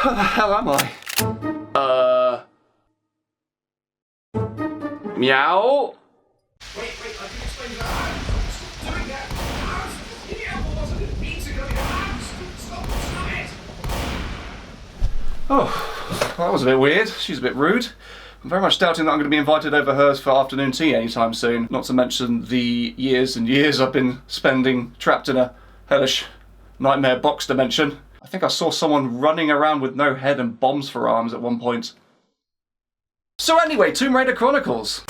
Where the hell am I? Meow? Wait, I can explain that. Stop doing that. Wasn't it? Need to go. Stop it. Oh, that was a bit weird. She's a bit rude. I'm very much doubting that I'm going to be invited over hers for afternoon tea anytime soon. Not to mention the years and years I've been spending trapped in a hellish nightmare box dimension. I think I saw someone running around with no head and bombs for arms at one point. So anyway, Tomb Raider Chronicles.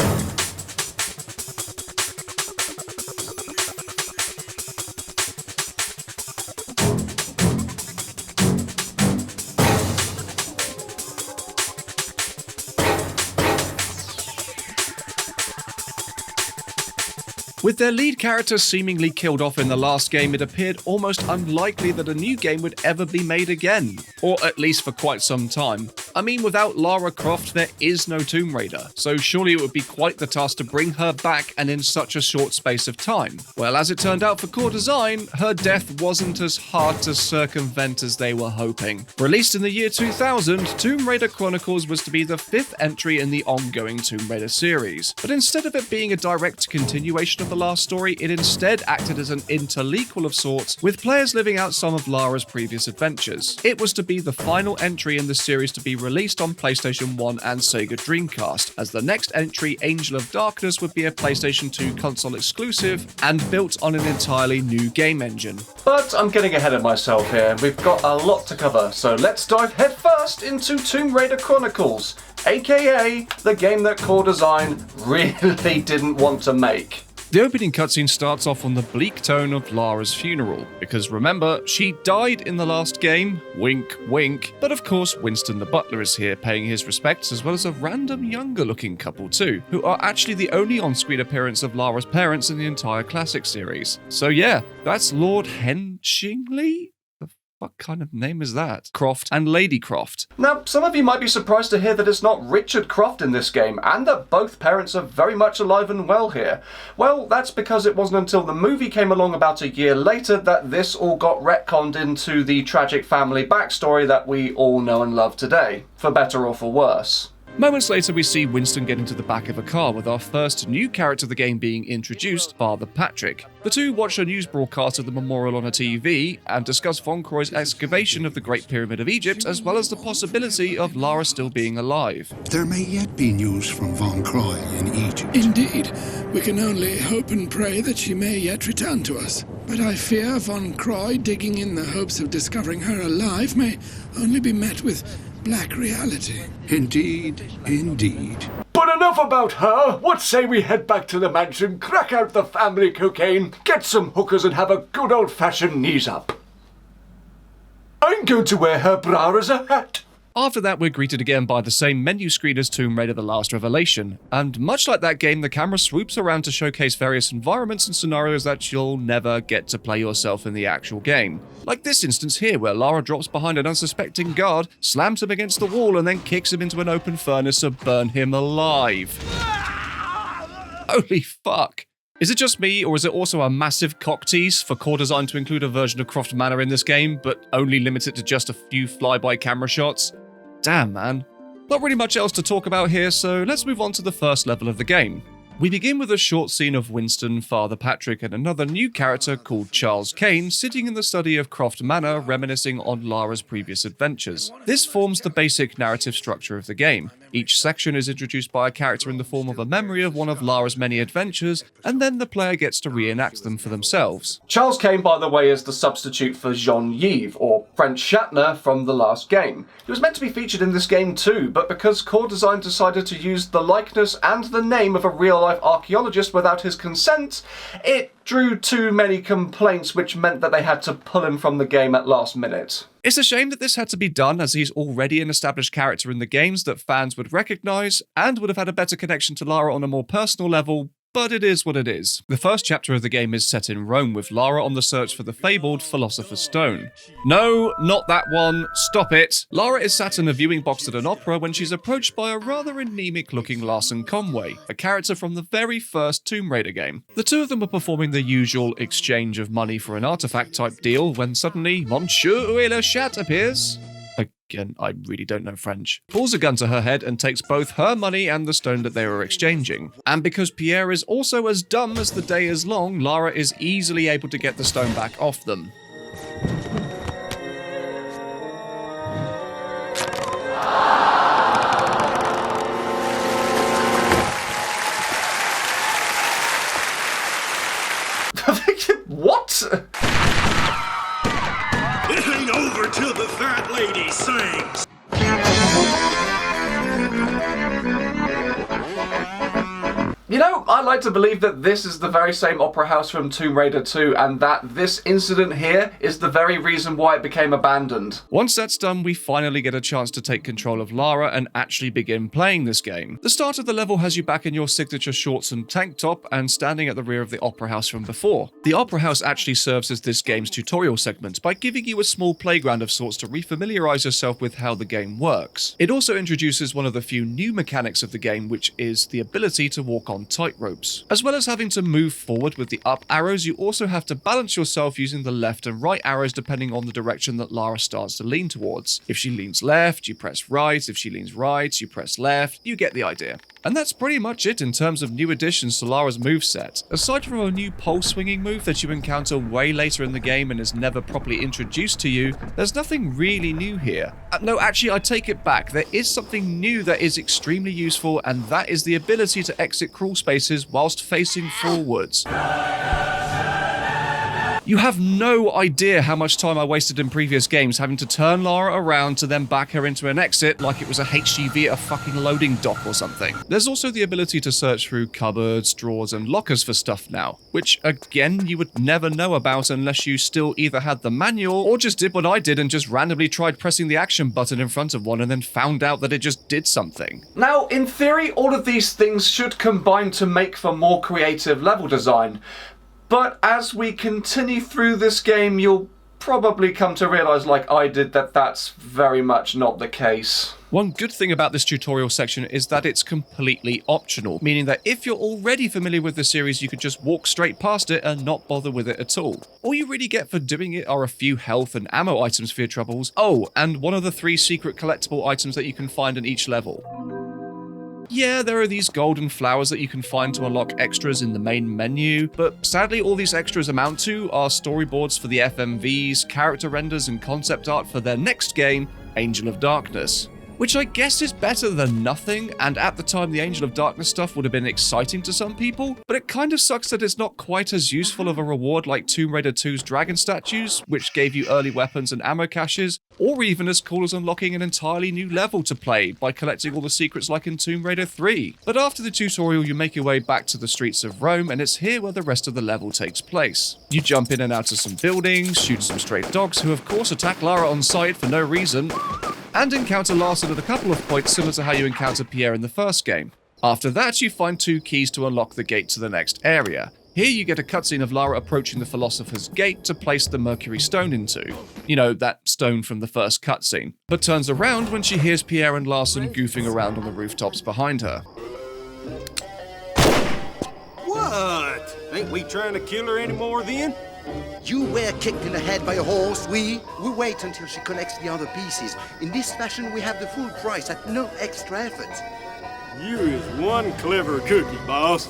With their lead character seemingly killed off in the last game, it appeared almost unlikely that a new game would ever be made again. Or at least for quite some time. I mean, without Lara Croft, there is no Tomb Raider, so surely it would be quite the task to bring her back and in such a short space of time. Well, as it turned out for core design, her death wasn't as hard to circumvent as they were hoping. Released in the year 2000, Tomb Raider Chronicles was to be the 5th entry in the ongoing Tomb Raider series. But instead of it being a direct continuation of the last story, it instead acted as an interlequel of sorts, with players living out some of Lara's previous adventures. It was to be the final entry in the series to be released on PlayStation 1 and Sega Dreamcast, as the next entry, Angel of Darkness, would be a PlayStation 2 console exclusive and built on an entirely new game engine. But I'm getting ahead of myself here. We've got a lot to cover, so let's dive headfirst into Tomb Raider Chronicles, aka the game that core design really didn't want to make. The opening cutscene starts off on the bleak tone of Lara's funeral, because remember, she died in the last game, wink wink, but of course Winston the butler is here paying his respects, as well as a random younger looking couple too, who are actually the only on-screen appearance of Lara's parents in the entire classic series. So yeah, that's Lord Henshingly? What kind of name is that? Croft and Lady Croft. Now, some of you might be surprised to hear that it's not Richard Croft in this game, and that both parents are very much alive and well here. Well, that's because it wasn't until the movie came along about a year later that this all got retconned into the tragic family backstory that we all know and love today, for better or for worse. Moments later, we see Winston get into the back of a car with our first new character of the game being introduced, Father Patrick. The two watch a news broadcast of the memorial on a TV and discuss Von Croy's excavation of the Great Pyramid of Egypt, as well as the possibility of Lara still being alive. There may yet be news from Von Croy in Egypt. Indeed, we can only hope and pray that she may yet return to us. But I fear Von Croy digging in the hopes of discovering her alive may only be met with black reality. Indeed, indeed. But enough about her. What say we head back to the mansion, crack out the family cocaine, get some hookers and have a good old-fashioned knees up. I'm going to wear her bra as a hat. After that, we're greeted again by the same menu screen as Tomb Raider The Last Revelation, and much like that game, the camera swoops around to showcase various environments and scenarios that you'll never get to play yourself in the actual game. Like this instance here, where Lara drops behind an unsuspecting guard, slams him against the wall, and then kicks him into an open furnace to burn him alive. Holy fuck. Is it just me, or is it also a massive cock tease for core design to include a version of Croft Manor in this game, but only limit it to just a few flyby camera shots? Damn, man. Not really much else to talk about here, so let's move on to the first level of the game. We begin with a short scene of Winston, Father Patrick, and another new character called Charles Kane sitting in the study of Croft Manor, reminiscing on Lara's previous adventures. This forms the basic narrative structure of the game. Each section is introduced by a character in the form of a memory of one of Lara's many adventures, and then the player gets to reenact them for themselves. Charles Kane, by the way, is the substitute for Jean-Yves, or French Shatner, from the last game. He was meant to be featured in this game too, but because core design decided to use the likeness and the name of a real-life archaeologist without his consent, it drew too many complaints, which meant that they had to pull him from the game at last minute. It's a shame that this had to be done, as he's already an established character in the games that fans would recognise, and would have had a better connection to Lara on a more personal level, but it is what it is. The first chapter of the game is set in Rome, with Lara on the search for the fabled Philosopher's Stone. No, not that one. Stop it. Lara is sat in a viewing box at an opera when she's approached by a rather anemic-looking Larson Conway, a character from the very first Tomb Raider game. The two of them are performing the usual exchange of money for an artifact type deal when suddenly Monsieur Huile Chat appears. Again, I really don't know French. Pulls a gun to her head and takes both her money and the stone that they were exchanging. And because Pierre is also as dumb as the day is long, Lara is easily able to get the stone back off them. What? It ain't over till the fat lady sings. You know, I like to believe that this is the very same opera house from Tomb Raider 2 and that this incident here is the very reason why it became abandoned. Once that's done, we finally get a chance to take control of Lara and actually begin playing this game. The start of the level has you back in your signature shorts and tank top and standing at the rear of the opera house from before. The opera house actually serves as this game's tutorial segment by giving you a small playground of sorts to refamiliarize yourself with how the game works. It also introduces one of the few new mechanics of the game, which is the ability to walk on tightropes. As well as having to move forward with the up arrows, you also have to balance yourself using the left and right arrows depending on the direction that Lara starts to lean towards. If she leans left, you press right. If she leans right, you press left. You get the idea. And that's pretty much it in terms of new additions to Lara's moveset. Aside from a new pole swinging move that you encounter way later in the game and is never properly introduced to you, there's nothing really new here. No, actually, I take it back. There is something new that is extremely useful, and that is the ability to exit crawl spaces whilst facing forwards. You have no idea how much time I wasted in previous games having to turn Lara around to then back her into an exit like it was a HGV at a fucking loading dock or something. There's also the ability to search through cupboards, drawers, and lockers for stuff now, which again you would never know about unless you still either had the manual or just did what I did and just randomly tried pressing the action button in front of one and then found out that it just did something. Now, in theory, all of these things should combine to make for more creative level design. But as we continue through this game, you'll probably come to realise, like I did, that that's very much not the case. One good thing about this tutorial section is that it's completely optional, meaning that if you're already familiar with the series, you could just walk straight past it and not bother with it at all. All you really get for doing it are a few health and ammo items for your troubles. Oh, and one of the 3 secret collectible items that you can find in each level. Yeah, there are these golden flowers that you can find to unlock extras in the main menu, but sadly all these extras amount to are storyboards for the FMVs, character renders, and concept art for their next game, Angel of Darkness. Which I guess is better than nothing, and at the time the Angel of Darkness stuff would have been exciting to some people, but it kind of sucks that it's not quite as useful of a reward like Tomb Raider 2's dragon statues, which gave you early weapons and ammo caches, or even as cool as unlocking an entirely new level to play by collecting all the secrets like in Tomb Raider 3. But after the tutorial you make your way back to the streets of Rome, and it's here where the rest of the level takes place. You jump in and out of some buildings, shoot some stray dogs who of course attack Lara on sight for no reason, and encounter Larson at a couple of points similar to how you encounter Pierre in the first game. After that, you find 2 keys to unlock the gate to the next area. Here you get a cutscene of Lara approaching the Philosopher's Gate to place the Mercury Stone into. You know, that stone from the first cutscene. But turns around when she hears Pierre and Larson goofing around on the rooftops behind her. What? Ain't we trying to kill her anymore then? You were kicked in the head by a horse. We wait until she connects the other pieces. In this fashion, we have the full price at no extra effort. You is one clever cookie, boss.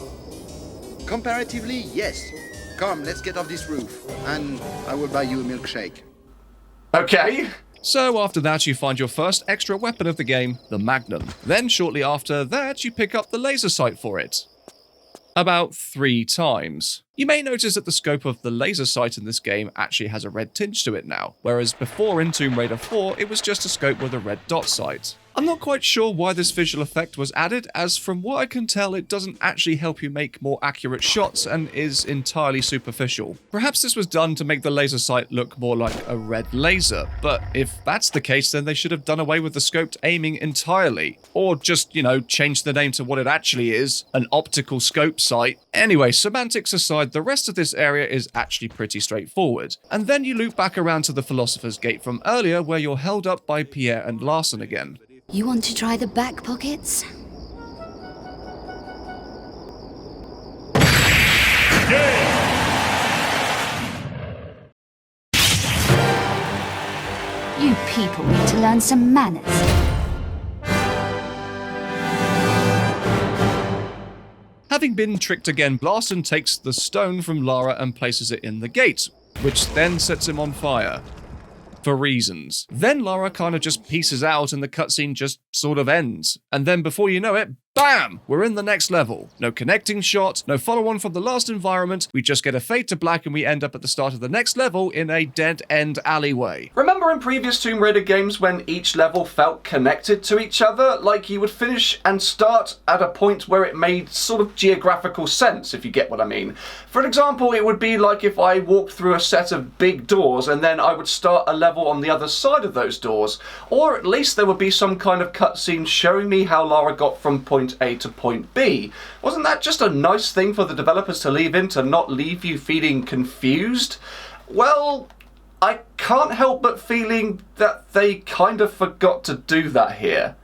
Comparatively, yes. Come, let's get off this roof, and I will buy you a milkshake. Okay. So after that, you find your first extra weapon of the game, the Magnum. Then shortly after that, you pick up the laser sight for it. About 3 times. You may notice that the scope of the laser sight in this game actually has a red tinge to it now, whereas before in Tomb Raider 4, it was just a scope with a red dot sight. I'm not quite sure why this visual effect was added, as from what I can tell it doesn't actually help you make more accurate shots and is entirely superficial. Perhaps this was done to make the laser sight look more like a red laser, but if that's the case then they should have done away with the scoped aiming entirely. Or just, change the name to what it actually is, an optical scope sight. Anyway, semantics aside, the rest of this area is actually pretty straightforward. And then you loop back around to the Philosopher's Gate from earlier where you're held up by Pierre and Larson again. You want to try the back pockets? You You people need to learn some manners. Having been tricked again, Larson takes the stone from Lara and places it in the gate, which then sets him on fire. For reasons. Then Lara kind of just pieces out and the cutscene just sort of ends. And then before you know it, bam! We're in the next level. No connecting shot, no follow-on from the last environment, we just get a fade to black and we end up at the start of the next level in a dead-end alleyway. Remember in previous Tomb Raider games when each level felt connected to each other? Like you would finish and start at a point where it made sort of geographical sense, if you get what I mean. For an example, it would be like if I walked through a set of big doors and then I would start a level on the other side of those doors. Or at least there would be some kind of cutscene showing me how Lara got from point A to point B. Wasn't that just a nice thing for the developers to leave in to not leave you feeling confused? Well, I can't help but feeling that they kind of forgot to do that here.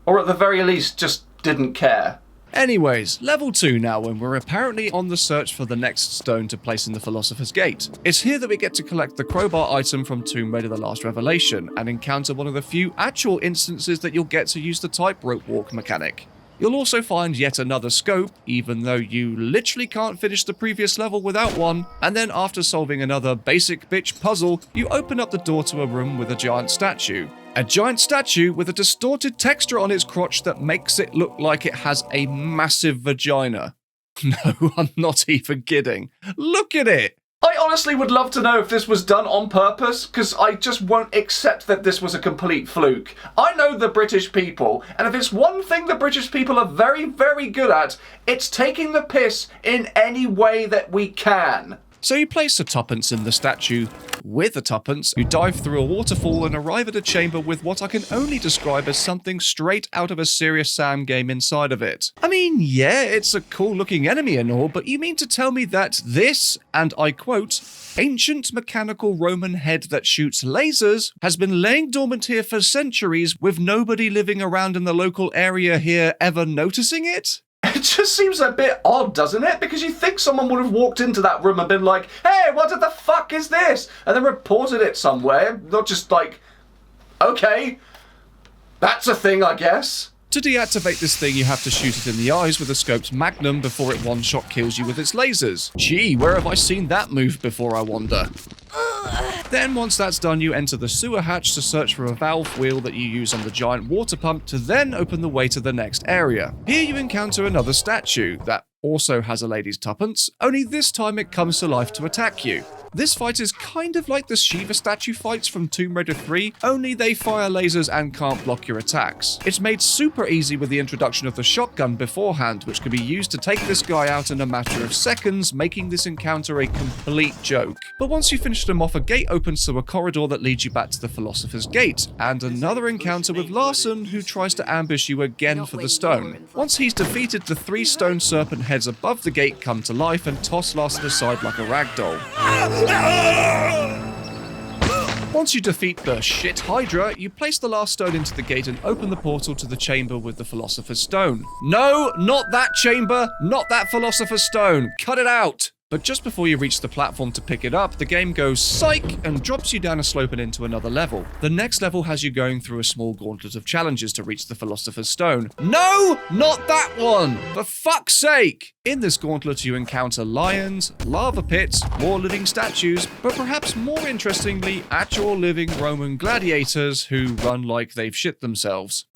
Or at the very least, just didn't care. Anyways, level 2 now, and we're apparently on the search for the next stone to place in the Philosopher's Gate. It's here that we get to collect the crowbar item from Tomb Raider The Last Revelation, and encounter one of the few actual instances that you'll get to use the tightrope walk mechanic. You'll also find yet another scope, even though you literally can't finish the previous level without one, and then after solving another basic bitch puzzle, you open up the door to a room with a giant statue. A giant statue with a distorted texture on its crotch that makes it look like it has a massive vagina. No, I'm not even kidding. Look at it! I honestly would love to know if this was done on purpose, because I just won't accept that this was a complete fluke. I know the British people, and if it's one thing the British people are very, very good at, it's taking the piss in any way that we can. So you place a tuppence in the statue with a tuppence, you dive through a waterfall and arrive at a chamber with what I can only describe as something straight out of a Serious Sam game inside of it. I mean, yeah, it's a cool looking enemy and all, but you mean to tell me that this, and I quote, ancient mechanical Roman head that shoots lasers has been laying dormant here for centuries with nobody living around in the local area here ever noticing it? It just seems a bit odd, doesn't it? Because you think someone would have walked into that room and been like, hey, what the fuck is this? And then reported it somewhere, not just like, okay, that's a thing, I guess. To deactivate this thing, you have to shoot it in the eyes with a scoped magnum before it one-shot kills you with its lasers. Gee, where have I seen that move before, I wonder? Then once that's done, you enter the sewer hatch to search for a valve wheel that you use on the giant water pump to then open the way to the next area. Here you encounter another statue that also has a lady's tuppence, only this time it comes to life to attack you. This fight is kind of like the Shiva statue fights from Tomb Raider 3, only they fire lasers and can't block your attacks. It's made super easy with the introduction of the shotgun beforehand, which can be used to take this guy out in a matter of seconds, making this encounter a complete joke. But once you finish them off, a gate opens to a corridor that leads you back to the Philosopher's Gate, and another encounter with Larson, who tries to ambush you again for the stone. Once he's defeated, the 3 stone serpent heads above the gate come to life and toss Larson aside like a ragdoll. Once you defeat the shit Hydra, you place the last stone into the gate and open the portal to the chamber with the Philosopher's Stone. No, not that chamber, not that Philosopher's Stone. Cut it out! But just before you reach the platform to pick it up, the game goes psych and drops you down a slope and into another level. The next level has you going through a small gauntlet of challenges to reach the Philosopher's Stone. No, not that one! For fuck's sake! In this gauntlet you encounter lions, lava pits, more living statues, but perhaps more interestingly, actual living Roman gladiators who run like they've shit themselves.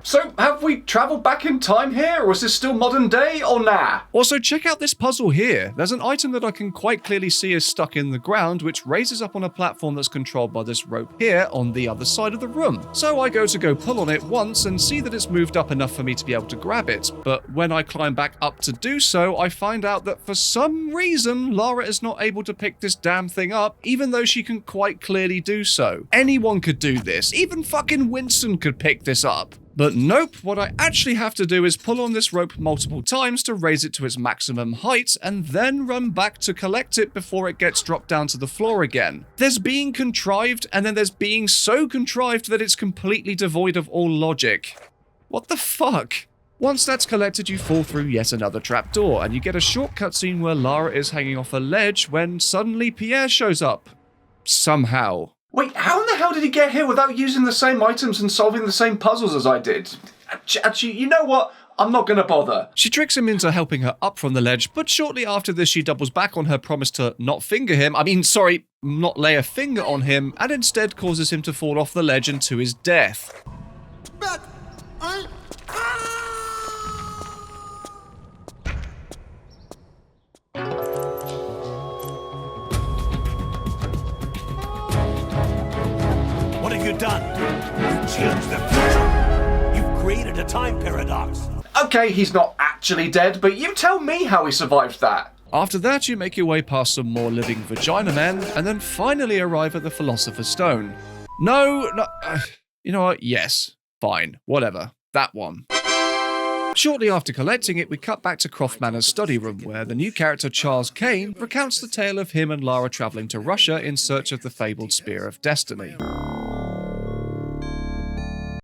So, have we travelled back in time here, or is this still modern day, or nah? Also, check out this puzzle here. There's an item that I can quite clearly see is stuck in the ground, which raises up on a platform that's controlled by this rope here on the other side of the room. So I go pull on it once and see that it's moved up enough for me to be able to grab it. But when I climb back up to do so, I find out that for some reason, Lara is not able to pick this damn thing up, even though she can quite clearly do so. Anyone could do this. Even fucking Winston could pick this up. But nope, what I actually have to do is pull on this rope multiple times to raise it to its maximum height and then run back to collect it before it gets dropped down to the floor again. There's being contrived, and then there's being so contrived that it's completely devoid of all logic. What the fuck? Once that's collected, you fall through yet another trapdoor, and you get a short cutscene where Lara is hanging off a ledge when suddenly Pierre shows up. Somehow. Wait, how in the hell did he get here without using the same items and solving the same puzzles as I did? Actually, you know what? I'm not going to bother. She tricks him into helping her up from the ledge, but shortly after this she doubles back on her promise to not lay a finger on him, and instead causes him to fall off the ledge and to his death. But I... What have you done? You changed the future. You've created a time paradox. Okay, he's not actually dead, but you tell me how he survived that. After that, you make your way past some more living vagina men, and then finally arrive at the Philosopher's Stone. No, you know what? Yes. Fine. Whatever. That one. Shortly after collecting it, we cut back to Croft Manor's study room, where the new character Charles Kane recounts the tale of him and Lara travelling to Russia in search of the fabled Spear of Destiny.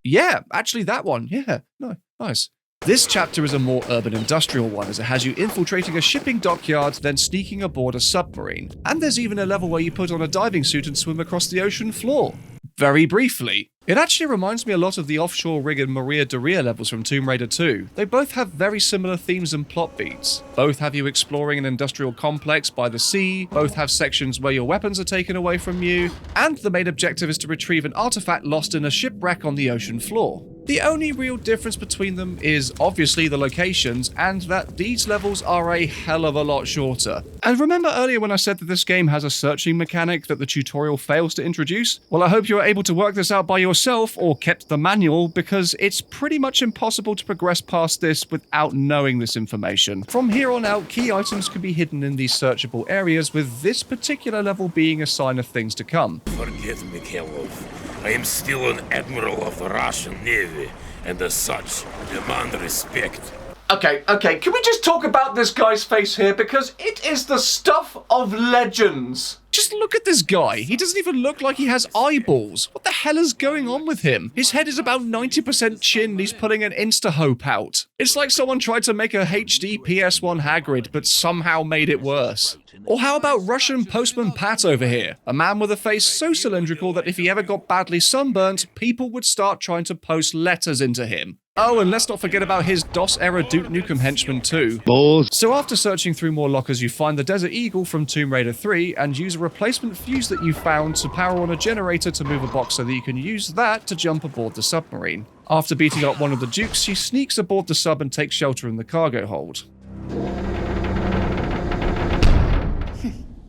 Yeah, actually that one. Yeah, no, nice. This chapter is a more urban industrial one, as it has you infiltrating a shipping dockyard, then sneaking aboard a submarine. And there's even a level where you put on a diving suit and swim across the ocean floor. Very briefly. It actually reminds me a lot of the offshore rig and Maria Doria levels from Tomb Raider 2. They both have very similar themes and plot beats. Both have you exploring an industrial complex by the sea, both have sections where your weapons are taken away from you, and the main objective is to retrieve an artifact lost in a shipwreck on the ocean floor. The only real difference between them is obviously the locations, and that these levels are a hell of a lot shorter. And remember earlier when I said that this game has a searching mechanic that the tutorial fails to introduce? Well, I hope you were able to work this out by yourself or kept the manual, because it's pretty much impossible to progress past this without knowing this information. From here on out, key items can be hidden in these searchable areas, with this particular level being a sign of things to come. Forget Mikhailov. I am still an admiral of the Russian Navy, and as such, demand respect. Okay, can we just talk about this guy's face here, because it is the stuff of legends. Just look at this guy. He doesn't even look like he has eyeballs. What the hell is going on with him? His head is about 90% chin and he's putting an Insta-hope out. It's like someone tried to make a HD PS1 Hagrid, but somehow made it worse. Or how about Russian postman Pat over here? A man with a face so cylindrical that if he ever got badly sunburnt, people would start trying to post letters into him. Oh, and let's not forget about his DOS-era Duke Nukem henchman too. Balls. So after searching through more lockers, you find the Desert Eagle from Tomb Raider 3 and use a replacement fuse that you found to power on a generator to move a box so that you can use that to jump aboard the submarine. After beating up one of the Dukes, she sneaks aboard the sub and takes shelter in the cargo hold.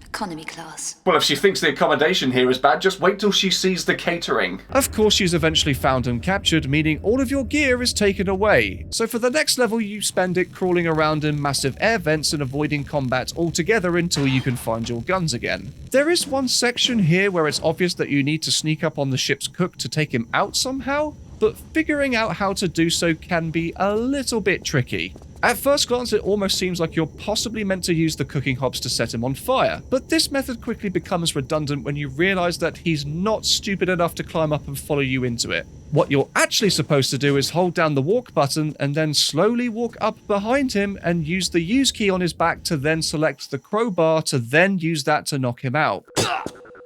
Economy class. Well, if she thinks the accommodation here is bad, just wait till she sees the catering. Of course, she's eventually found and captured, meaning all of your gear is taken away. So for the next level, you spend it crawling around in massive air vents and avoiding combat altogether until you can find your guns again. There is one section here where it's obvious that you need to sneak up on the ship's cook to take him out somehow, but figuring out how to do so can be a little bit tricky. At first glance, it almost seems like you're possibly meant to use the cooking hobs to set him on fire, but this method quickly becomes redundant when you realize that he's not stupid enough to climb up and follow you into it. What you're actually supposed to do is hold down the walk button and then slowly walk up behind him and use the use key on his back to then select the crowbar to then use that to knock him out.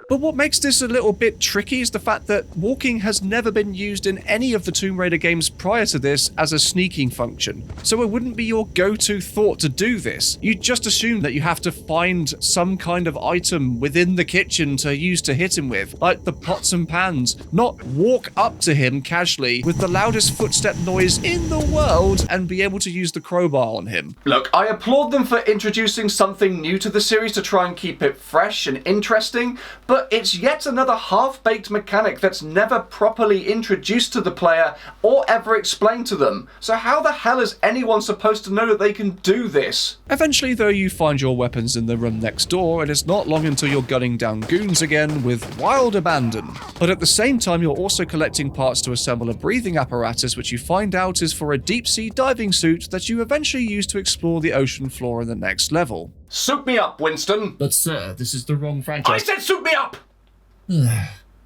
But what makes this a little bit tricky is the fact that walking has never been used in any of the Tomb Raider games prior to this as a sneaking function. So it wouldn't be your go-to thought to do this. You'd just assume that you have to find some kind of item within the kitchen to use to hit him with, like the pots and pans, not walk up to him casually with the loudest footstep noise in the world and be able to use the crowbar on him. Look, I applaud them for introducing something new to the series to try and keep it fresh and interesting, but it's yet another half-baked mechanic that's never properly introduced to the player or ever explained to them. So how the hell is anyone supposed to know that they can do this? Eventually, though, you find your weapons in the room next door, and it's not long until you're gunning down goons again with wild abandon. But at the same time, you're also collecting parts to assemble a breathing apparatus, which you find out is for a deep-sea diving suit that you eventually use to explore the ocean floor in the next level. Suit me up, Winston. But sir, this is the wrong franchise. I said suit me up!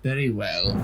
Very well.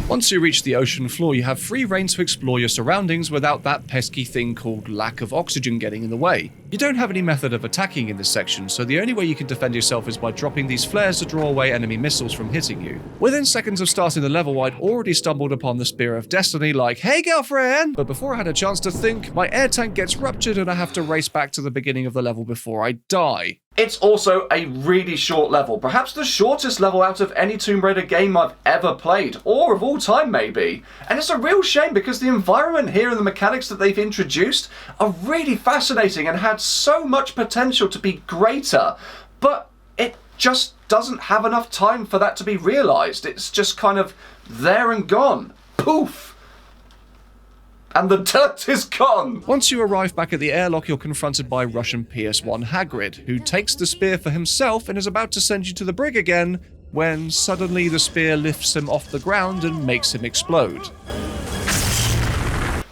Once you reach the ocean floor, you have free rein to explore your surroundings without that pesky thing called lack of oxygen getting in the way. You don't have any method of attacking in this section, so the only way you can defend yourself is by dropping these flares to draw away enemy missiles from hitting you. Within seconds of starting the level, I'd already stumbled upon the Spear of Destiny like, "Hey girlfriend!" But before I had a chance to think, my air tank gets ruptured and I have to race back to the beginning of the level before I die. It's also a really short level, perhaps the shortest level out of any Tomb Raider game I've ever played, or of all time maybe. And it's a real shame because the environment here and the mechanics that they've introduced are really fascinating and had so much potential to be greater, but it just doesn't have enough time for that to be realised. It's just kind of there and gone. Poof! And the dirt is gone! Once you arrive back at the airlock, you're confronted by Russian PS1 Hagrid, who takes the spear for himself and is about to send you to the brig again, when suddenly the spear lifts him off the ground and makes him explode.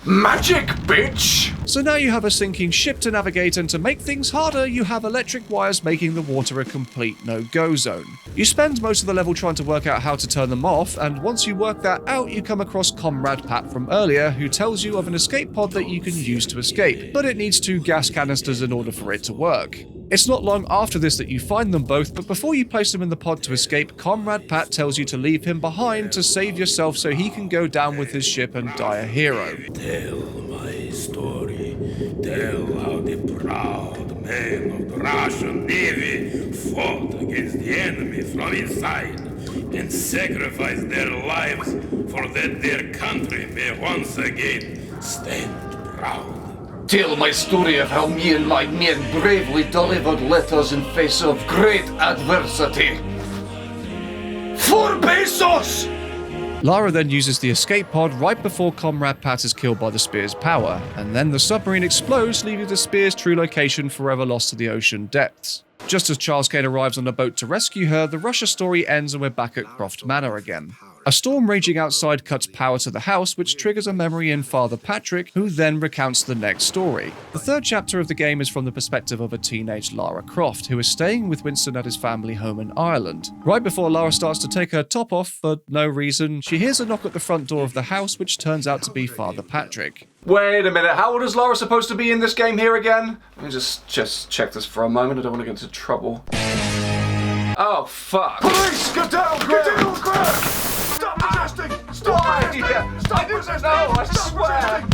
Magic, bitch! So now you have a sinking ship to navigate, and to make things harder, you have electric wires making the water a complete no-go zone. You spend most of the level trying to work out how to turn them off, and once you work that out, you come across Comrade Pat from earlier, who tells you of an escape pod that you can use to escape, but it needs 2 gas canisters in order for it to work. It's not long after this that you find them both, but before you place them in the pod to escape, Comrade Pat tells you to leave him behind to save yourself so he can go down with his ship and die a hero. Tell my story. Tell how the proud men of the Russian Navy fought against the enemy from inside and sacrificed their lives for that their country may once again stand proud. Tell my story of how me and my men bravely delivered letters in face of great adversity. 4 pesos! Lara then uses the escape pod right before Comrade Pat is killed by the spear's power, and then the submarine explodes, leaving the spear's true location forever lost to the ocean depths. Just as Charles Kane arrives on a boat to rescue her, the Russia story ends and we're back at Croft Manor again. A storm raging outside cuts power to the house, which triggers a memory in Father Patrick, who then recounts the next story. The 3rd chapter of the game is from the perspective of a teenage Lara Croft, who is staying with Winston at his family home in Ireland. Right before Lara starts to take her top off, for no reason, she hears a knock at the front door of the house, which turns out to be Father Patrick. Wait a minute, how old is Lara supposed to be in this game here again? Let me just check this for a moment, I don't want to get into trouble. Oh, fuck. Police! Get down, Greg! Get down, Greg! Stop resisting! Stop resisting! Stop resisting! No, I swear!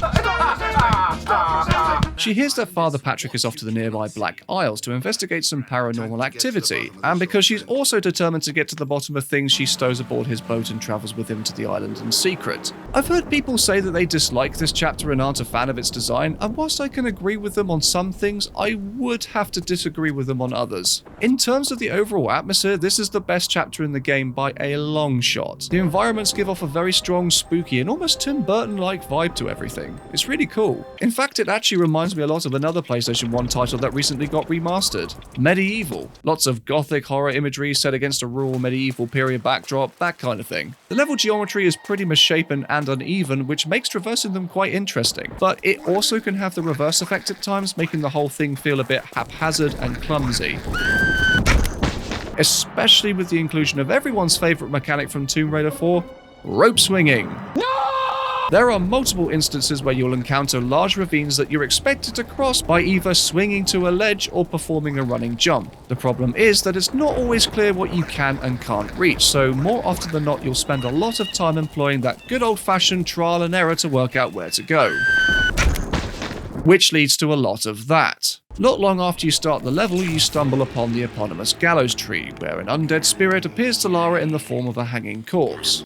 Stop resisting! She hears that Father Patrick is off to the nearby Black Isles to investigate some paranormal activity, and because she's also determined to get to the bottom of things, she stows aboard his boat and travels with him to the island in secret. I've heard people say that they dislike this chapter and aren't a fan of its design, and whilst I can agree with them on some things, I would have to disagree with them on others. In terms of the overall atmosphere, this is the best chapter in the game by a long shot. The environments give off a very strong, spooky, and almost Tim Burton-like vibe to everything. It's really cool. In fact, it actually reminds me a lot of another PlayStation 1 title that recently got remastered, Medieval. Lots of gothic horror imagery set against a rural medieval period backdrop, that kind of thing. The level geometry is pretty misshapen and uneven, which makes traversing them quite interesting, but it also can have the reverse effect at times, making the whole thing feel a bit haphazard and clumsy. Especially with the inclusion of everyone's favourite mechanic from Tomb Raider 4, rope swinging. No! There are multiple instances where you'll encounter large ravines that you're expected to cross by either swinging to a ledge or performing a running jump. The problem is that it's not always clear what you can and can't reach, so more often than not you'll spend a lot of time employing that good old-fashioned trial and error to work out where to go. Which leads to a lot of that. Not long after you start the level, you stumble upon the eponymous gallows tree, where an undead spirit appears to Lara in the form of a hanging corpse.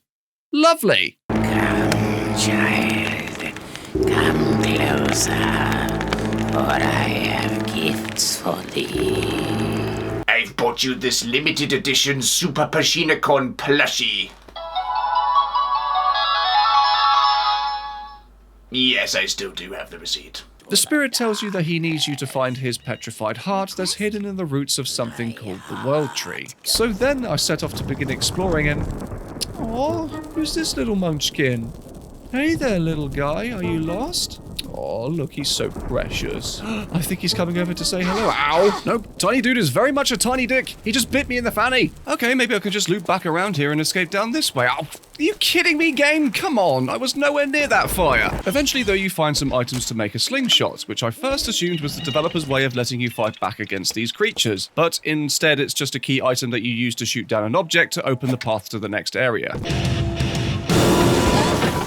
Lovely! Come, child, come closer, for I have gifts for thee. I've bought you this limited edition Super Pashinacon plushie. Yes, I still do have the receipt. The spirit tells you that he needs you to find his petrified heart that's hidden in the roots of something called the World Tree. So then I set off to begin exploring and... Aw, who's this little munchkin? Hey there, little guy, are you lost? Oh, look, he's so precious. I think he's coming over to say hello. Ow! Nope, tiny dude is very much a tiny dick. He just bit me in the fanny. Okay, maybe I can just loop back around here and escape down this way. Ow! Are you kidding me, game? Come on, I was nowhere near that fire. Eventually, though, you find some items to make a slingshot, which I first assumed was the developer's way of letting you fight back against these creatures. But instead, it's just a key item that you use to shoot down an object to open the path to the next area.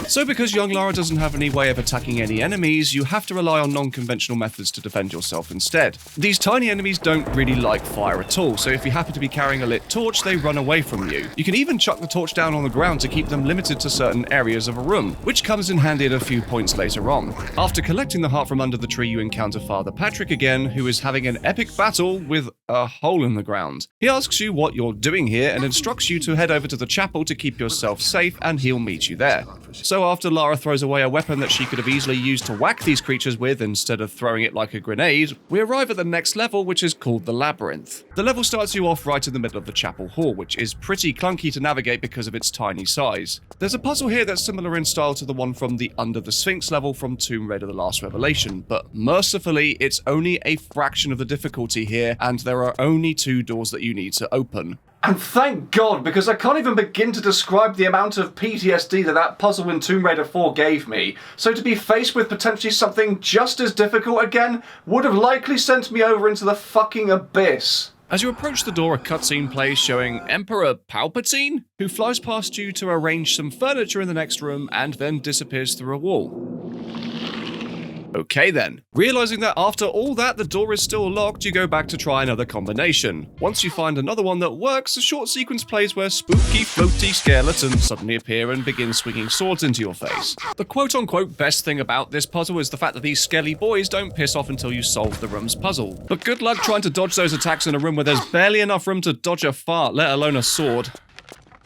So because young Lara doesn't have any way of attacking any enemies, you have to rely on non-conventional methods to defend yourself instead. These tiny enemies don't really like fire at all, so if you happen to be carrying a lit torch, they run away from you. You can even chuck the torch down on the ground to keep them limited to certain areas of a room, which comes in handy at a few points later on. After collecting the heart from under the tree, you encounter Father Patrick again, who is having an epic battle with a hole in the ground. He asks you what you're doing here and instructs you to head over to the chapel to keep yourself safe, and he'll meet you there. So after Lara throws away a weapon that she could have easily used to whack these creatures with instead of throwing it like a grenade, we arrive at the next level, which is called the Labyrinth. The level starts you off right in the middle of the chapel hall, which is pretty clunky to navigate because of its tiny size. There's a puzzle here that's similar in style to the one from the Under the Sphinx level from Tomb Raider: The Last Revelation, but mercifully it's only a fraction of the difficulty here, and there are only 2 doors that you need to open. And thank God, because I can't even begin to describe the amount of PTSD that puzzle in Tomb Raider 4 gave me. So to be faced with potentially something just as difficult again would have likely sent me over into the fucking abyss. As you approach the door, a cutscene plays showing Emperor Palpatine, who flies past you to arrange some furniture in the next room and then disappears through a wall. Okay then. Realizing that after all that the door is still locked, you go back to try another combination. Once you find another one that works, a short sequence plays where spooky floaty skeletons suddenly appear and begin swinging swords into your face. The quote-unquote best thing about this puzzle is the fact that these skelly boys don't piss off until you solve the room's puzzle. But good luck trying to dodge those attacks in a room where there's barely enough room to dodge a fart, let alone a sword.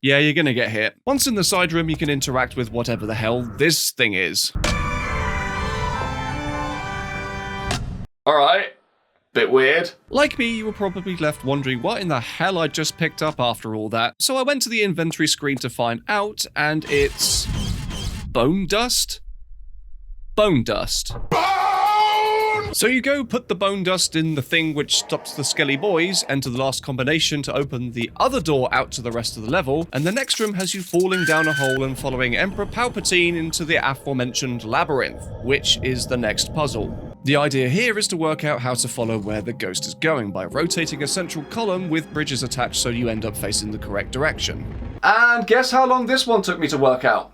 Yeah, you're gonna get hit. Once in the side room, you can interact with whatever the hell this thing is. Alright, bit weird. Like me, you were probably left wondering what in the hell I just picked up after all that, so I went to the inventory screen to find out, and it's... bone dust? Bone dust. So you go put the bone dust in the thing which stops the skelly boys, enter the last combination to open the other door out to the rest of the level, and the next room has you falling down a hole and following Emperor Palpatine into the aforementioned labyrinth, which is the next puzzle. The idea here is to work out how to follow where the ghost is going by rotating a central column with bridges attached so you end up facing the correct direction. And guess how long this one took me to work out?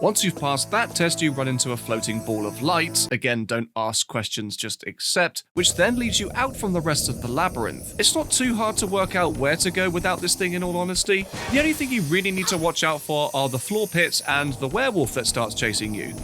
Once you've passed that test, you run into a floating ball of light. Again, don't ask questions, just accept, which then leads you out from the rest of the labyrinth. It's not too hard to work out where to go without this thing, in all honesty. The only thing you really need to watch out for are the floor pits and the werewolf that starts chasing you.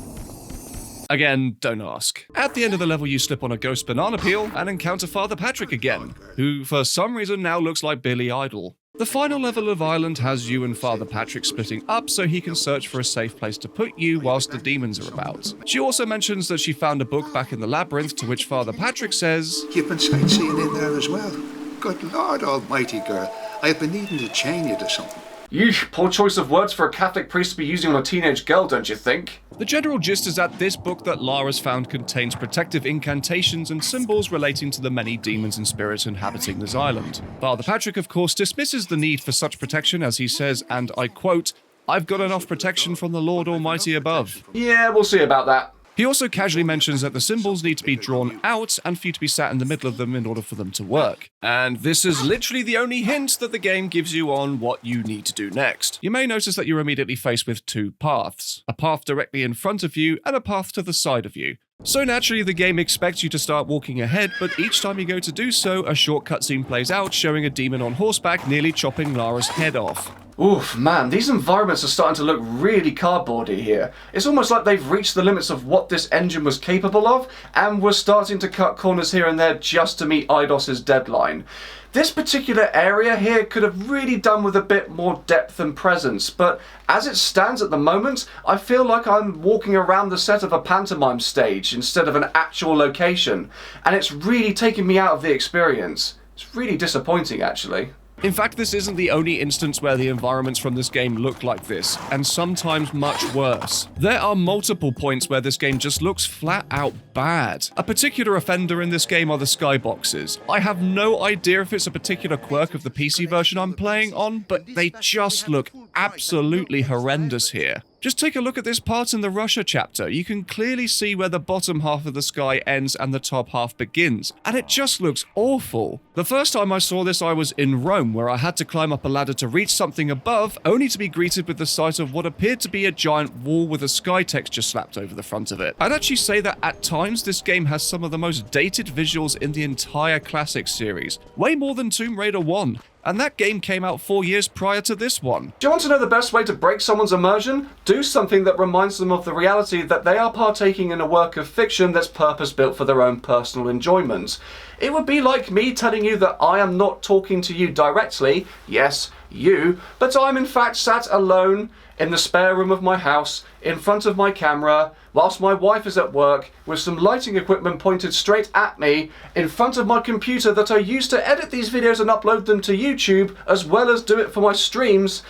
Again, don't ask. At the end of the level, you slip on a ghost banana peel and encounter Father Patrick again, who for some reason now looks like Billy Idol. The final level of Island has you and Father Patrick splitting up so he can search for a safe place to put you whilst the demons are about. She also mentions that she found a book back in the labyrinth, to which Father Patrick says, "You've been sightseeing in there as well. Good Lord almighty, girl. I've been needing to chain you to something." Yeesh, poor choice of words for a Catholic priest to be using on a teenage girl, don't you think? The general gist is that this book that Lara's found contains protective incantations and symbols relating to the many demons and spirits inhabiting this island. Father Patrick, of course, dismisses the need for such protection as he says, and I quote, "I've got enough protection from the Lord Almighty above." Yeah, we'll see about that. He also casually mentions that the symbols need to be drawn out and for you to be sat in the middle of them in order for them to work. And this is literally the only hint that the game gives you on what you need to do next. You may notice that you're immediately faced with 2 paths. A path directly in front of you and a path to the side of you. So naturally the game expects you to start walking ahead, but each time you go to do so, a short cutscene plays out showing a demon on horseback nearly chopping Lara's head off. Oof, man, these environments are starting to look really cardboardy here. It's almost like they've reached the limits of what this engine was capable of, and we're starting to cut corners here and there just to meet Eidos' deadline. This particular area here could have really done with a bit more depth and presence, but as it stands at the moment, I feel like I'm walking around the set of a pantomime stage instead of an actual location, and it's really taking me out of the experience. It's really disappointing, actually. In fact, this isn't the only instance where the environments from this game look like this, and sometimes much worse. There are multiple points where this game just looks flat out bad. A particular offender in this game are the skyboxes. I have no idea if it's a particular quirk of the PC version I'm playing on, but they just look absolutely horrendous here. Just take a look at this part in the Russia chapter. You can clearly see where the bottom half of the sky ends and the top half begins, and it just looks awful. The first time I saw this, I was in Rome, where I had to climb up a ladder to reach something above, only to be greeted with the sight of what appeared to be a giant wall with a sky texture slapped over the front of it. I'd actually say that at times this game has some of the most dated visuals in the entire classic series, way more than Tomb Raider 1. And that game came out 4 years prior to this one. Do you want to know the best way to break someone's immersion? Do something that reminds them of the reality that they are partaking in a work of fiction that's purpose-built for their own personal enjoyment. It would be like me telling you that I am not talking to you directly, yes, you, but I'm in fact sat alone in the spare room of my house, in front of my camera, whilst my wife is at work, with some lighting equipment pointed straight at me, in front of my computer that I use to edit these videos and upload them to YouTube, as well as do it for my streams,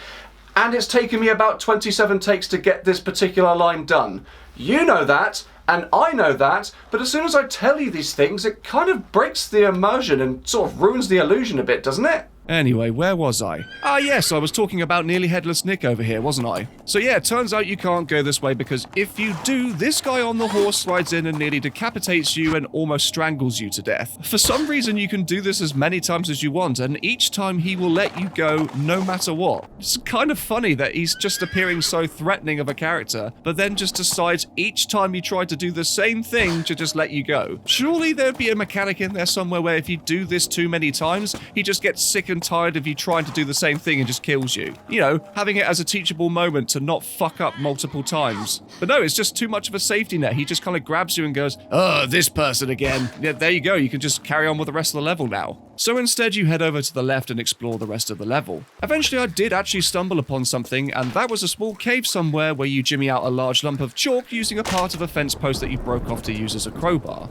and it's taken me about 27 takes to get this particular line done. You know that, and I know that, but as soon as I tell you these things, it kind of breaks the immersion and sort of ruins the illusion a bit, doesn't it? Anyway, where was I? Ah yes, I was talking about Nearly Headless Nick over here, wasn't I? So yeah, it turns out you can't go this way because if you do, this guy on the horse slides in and nearly decapitates you and almost strangles you to death. For some reason you can do this as many times as you want, and each time he will let you go no matter what. It's kind of funny that he's just appearing so threatening of a character, but then just decides each time you try to do the same thing to just let you go. Surely there'd be a mechanic in there somewhere where if you do this too many times, he just gets sick and tired of you trying to do the same thing and just kills you. You know, having it as a teachable moment to not fuck up multiple times. But no, it's just too much of a safety net. He just kind of grabs you and goes, oh, this person again. Yeah, there you go. You can just carry on with the rest of the level now. So instead you head over to the left and explore the rest of the level. Eventually I did actually stumble upon something, and that was a small cave somewhere where you jimmy out a large lump of chalk using a part of a fence post that you broke off to use as a crowbar.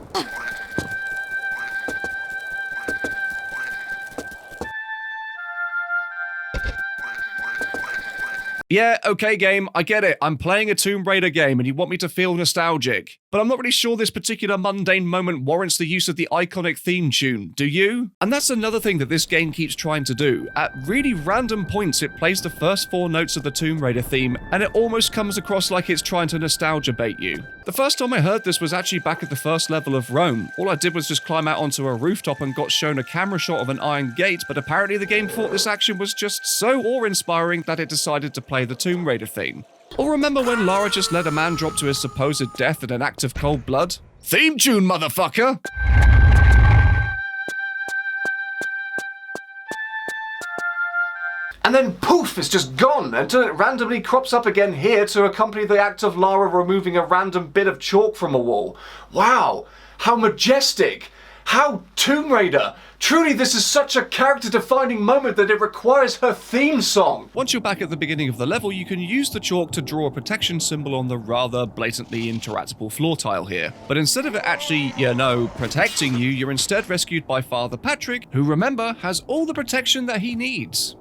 Yeah, okay game, I get it. I'm playing a Tomb Raider game and you want me to feel nostalgic. But I'm not really sure this particular mundane moment warrants the use of the iconic theme tune, do you? And that's another thing that this game keeps trying to do. At really random points it plays the first 4 notes of the Tomb Raider theme, and it almost comes across like it's trying to nostalgia bait you. The first time I heard this was actually back at the first level of Rome. All I did was just climb out onto a rooftop and got shown a camera shot of an iron gate, but apparently the game thought this action was just so awe-inspiring that it decided to play the Tomb Raider theme. Or remember when Lara just let a man drop to his supposed death in an act of cold blood? Theme tune, motherfucker! And then poof, it's just gone until it randomly crops up again here to accompany the act of Lara removing a random bit of chalk from a wall. Wow, how majestic! How Tomb Raider! Truly, this is such a character-defining moment that it requires her theme song! Once you're back at the beginning of the level, you can use the chalk to draw a protection symbol on the rather blatantly interactable floor tile here. But instead of it actually, you know, protecting you, you're instead rescued by Father Patrick, who, remember, has all the protection that he needs.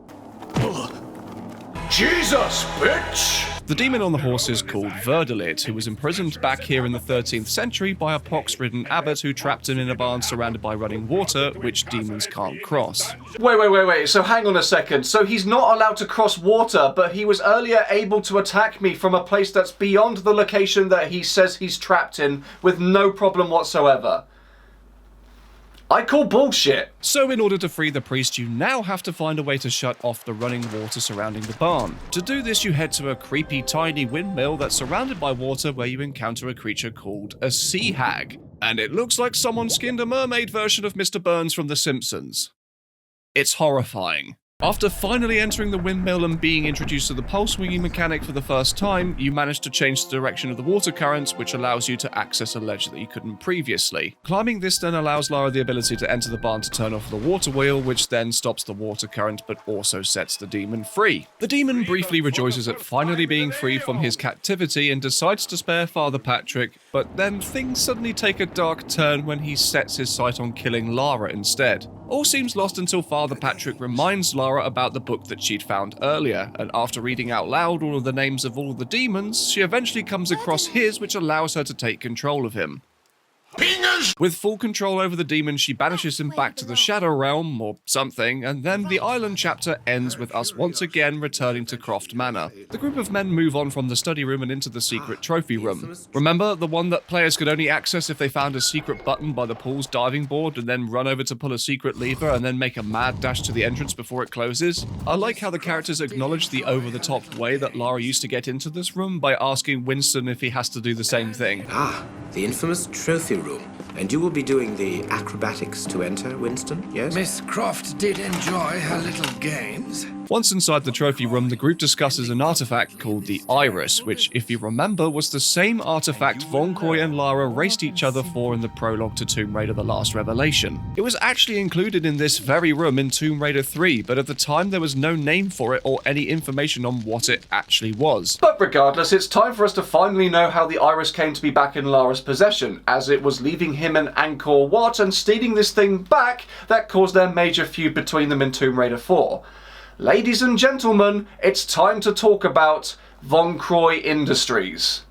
Jesus, bitch! The demon on the horse is called Verdalit, who was imprisoned back here in the 13th century by a pox-ridden abbot who trapped him in a barn surrounded by running water, which demons can't cross. Wait, so hang on a second. So he's not allowed to cross water, but he was earlier able to attack me from a place that's beyond the location that he says he's trapped in with no problem whatsoever. I call bullshit. So in order to free the priest, you now have to find a way to shut off the running water surrounding the barn. To do this, you head to a creepy tiny windmill that's surrounded by water where you encounter a creature called a sea hag. And it looks like someone skinned a mermaid version of Mr. Burns from The Simpsons. It's horrifying. After finally entering the windmill and being introduced to the pulse-swinging mechanic for the first time, you manage to change the direction of the water currents, which allows you to access a ledge that you couldn't previously. Climbing this then allows Lara the ability to enter the barn to turn off the water wheel, which then stops the water current but also sets the demon free. The demon briefly rejoices at finally being free from his captivity and decides to spare Father Patrick, but then things suddenly take a dark turn when he sets his sight on killing Lara instead. All seems lost until Father Patrick reminds Lara about the book that she'd found earlier, and after reading out loud all of the names of all of the demons, she eventually comes across his, which allows her to take control of him. With full control over the demon, she banishes him back to the Shadow Realm, or something, and then the island chapter ends with us once again returning to Croft Manor. The group of men move on from the study room and into the secret trophy room. Remember, the one that players could only access if they found a secret button by the pool's diving board and then run over to pull a secret lever and then make a mad dash to the entrance before it closes? I like how the characters acknowledge the over-the-top way that Lara used to get into this room by asking Winston if he has to do the same thing. Ah, the infamous trophy room. And you will be doing the acrobatics to enter, Winston, yes? Miss Croft did enjoy her little games. Once inside the trophy room, the group discusses an artifact called the Iris, which, if you remember, was the same artifact Von Croy and Lara raced each other for in the prologue to Tomb Raider The Last Revelation. It was actually included in this very room in Tomb Raider 3, but at the time there was no name for it or any information on what it actually was. But regardless, it's time for us to finally know how the Iris came to be back in Lara's possession, as it was leaving him and Angkor Wat and stealing this thing back that caused their major feud between them in Tomb Raider 4. Ladies and gentlemen, it's time to talk about Von Croy Industries.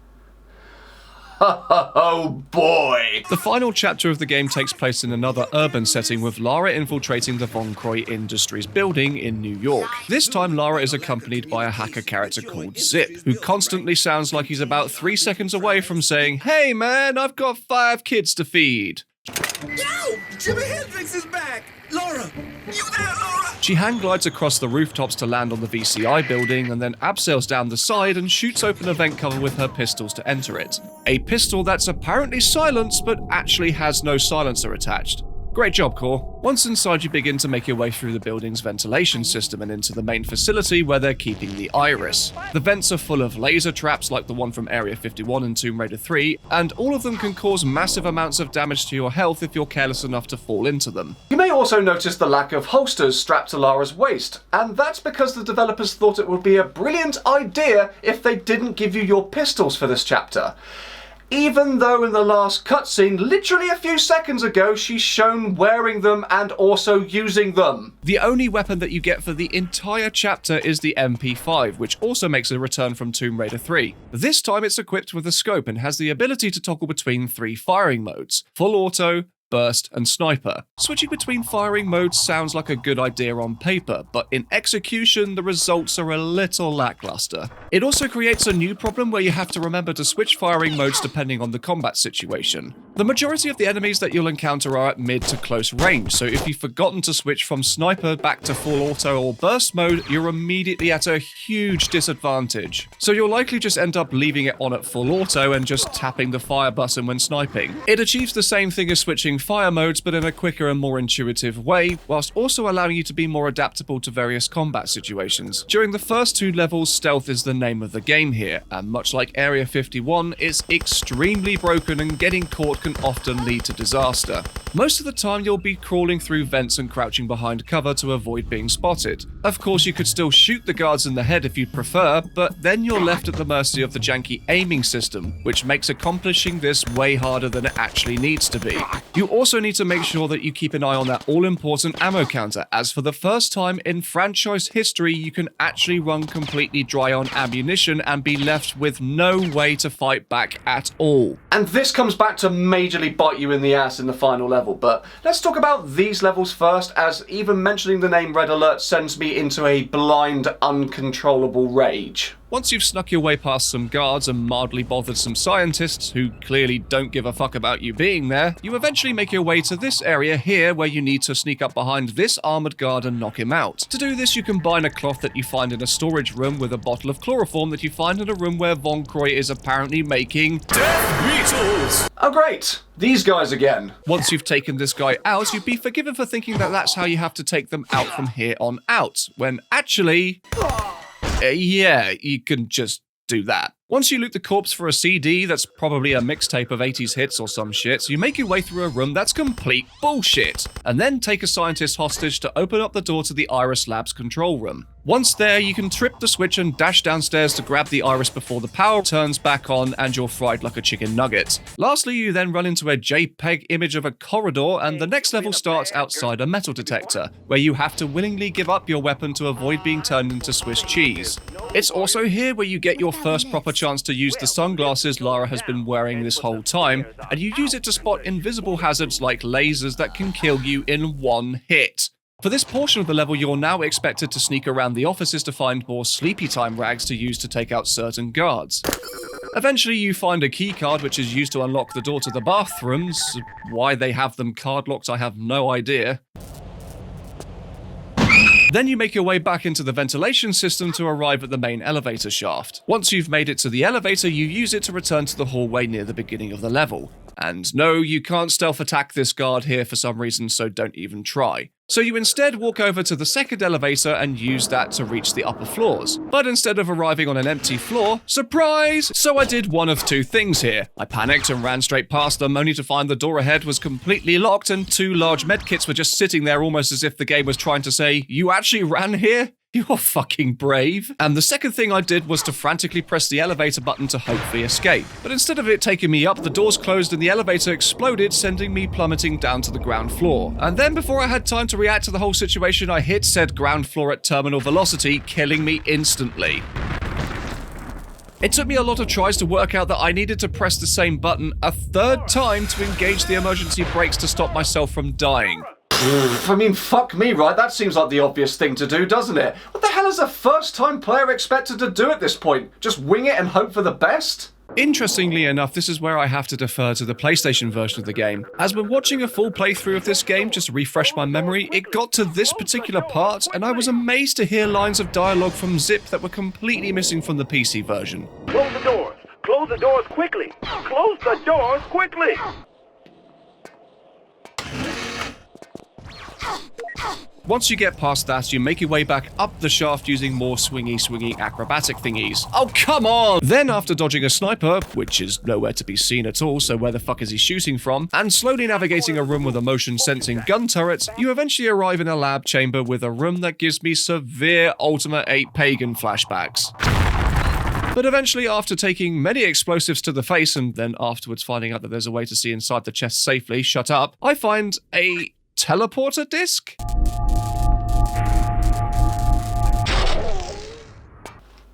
Oh boy! The final chapter of the game takes place in another urban setting, with Lara infiltrating the Von Croy Industries building in New York. This time Lara is accompanied by a hacker character called Zip, who constantly sounds like he's about 3 seconds away from saying, "Hey man, I've got 5 kids to feed." Yo! Jimi Hendrix is back! Lara! You there, Lara? She hang glides across the rooftops to land on the VCI building and then abseils down the side and shoots open a vent cover with her pistols to enter it. A pistol that's apparently silenced but actually has no silencer attached. Great job, Core. Once inside, you begin to make your way through the building's ventilation system and into the main facility where they're keeping the Iris. The vents are full of laser traps like the one from Area 51 and Tomb Raider 3, and all of them can cause massive amounts of damage to your health if you're careless enough to fall into them. You may also notice the lack of holsters strapped to Lara's waist, and that's because the developers thought it would be a brilliant idea if they didn't give you your pistols for this chapter. Even though in the last cutscene, literally a few seconds ago, she's shown wearing them and also using them. The only weapon that you get for the entire chapter is the MP5, which also makes a return from Tomb Raider 3. This time it's equipped with a scope and has the ability to toggle between 3 firing modes: full auto, burst, and sniper. Switching between firing modes sounds like a good idea on paper, but in execution, the results are a little lackluster. It also creates a new problem where you have to remember to switch firing modes depending on the combat situation. The majority of the enemies that you'll encounter are at mid to close range, so if you've forgotten to switch from sniper back to full auto or burst mode, you're immediately at a huge disadvantage. So you'll likely just end up leaving it on at full auto and just tapping the fire button when sniping. It achieves the same thing as switching fire modes, but in a quicker and more intuitive way, whilst also allowing you to be more adaptable to various combat situations. During the first 2 levels, stealth is the name of the game here, and much like Area 51, it's extremely broken and getting caught can often lead to disaster. Most of the time you'll be crawling through vents and crouching behind cover to avoid being spotted. Of course, you could still shoot the guards in the head if you'd prefer, but then you're left at the mercy of the janky aiming system, which makes accomplishing this way harder than it actually needs to be. You also need to make sure that you keep an eye on that all-important ammo counter, as for the first time in franchise history, you can actually run completely dry on ammunition and be left with no way to fight back at all. And this comes back to majorly bite you in the ass in the final level, but let's talk about these levels first, as even mentioning the name Red Alert sends me into a blind, uncontrollable rage. Once you've snuck your way past some guards and mildly bothered some scientists who clearly don't give a fuck about you being there, you eventually make your way to this area here where you need to sneak up behind this armored guard and knock him out. To do this, you combine a cloth that you find in a storage room with a bottle of chloroform that you find in a room where Von Croy is apparently making death beetles! Oh great! These guys again. Once you've taken this guy out, you'd be forgiven for thinking that that's how you have to take them out from here on out, when actually... yeah, you can just do that. Once you loot the corpse for a CD that's probably a mixtape of 80s hits or some shit, you make your way through a room that's complete bullshit, and then take a scientist hostage to open up the door to the Iris Labs control room. Once there, you can trip the switch and dash downstairs to grab the Iris before the power turns back on and you're fried like a chicken nugget. Lastly, you then run into a JPEG image of a corridor, and the next level starts outside a metal detector, where you have to willingly give up your weapon to avoid being turned into Swiss cheese. It's also here where you get your first proper chance to use the sunglasses Lara has been wearing this whole time, and you use it to spot invisible hazards like lasers that can kill you in one hit. For this portion of the level, you're now expected to sneak around the offices to find more sleepy time rags to use to take out certain guards. Eventually, you find a keycard which is used to unlock the door to the bathrooms. Why they have them card locked, I have no idea. Then you make your way back into the ventilation system to arrive at the main elevator shaft. Once you've made it to the elevator, you use it to return to the hallway near the beginning of the level. And no, you can't stealth attack this guard here for some reason, so don't even try. So you instead walk over to the second elevator and use that to reach the upper floors. But instead of arriving on an empty floor, surprise! So I did one of two things here. I panicked and ran straight past them, only to find the door ahead was completely locked and two large medkits were just sitting there almost as if the game was trying to say, "You actually ran here? You're fucking brave." And the second thing I did was to frantically press the elevator button to hopefully escape. But instead of it taking me up, the doors closed and the elevator exploded, sending me plummeting down to the ground floor. And then before I had time to react to the whole situation, I hit said ground floor at terminal velocity, killing me instantly. It took me a lot of tries to work out that I needed to press the same button a third time to engage the emergency brakes to stop myself from dying. I mean, fuck me, right? That seems like the obvious thing to do, doesn't it? What the hell is a first-time player expected to do at this point? Just wing it and hope for the best? Interestingly enough, this is where I have to defer to the PlayStation version of the game. As when watching a full playthrough of this game just to refresh my memory, it got to this particular part and I was amazed to hear lines of dialogue from Zip that were completely missing from the PC version. Close the doors! Close the doors quickly! Close the doors quickly! Once you get past that, you make your way back up the shaft using more swingy acrobatic thingies. Oh, come on! Then after dodging a sniper, which is nowhere to be seen at all, so where the fuck is he shooting from, and slowly navigating a room with a motion-sensing gun turret, you eventually arrive in a lab chamber with a room that gives me severe Ultima 8 pagan flashbacks. But eventually, after taking many explosives to the face and then afterwards finding out that there's a way to see inside the chest safely, shut up, I find a teleporter disc?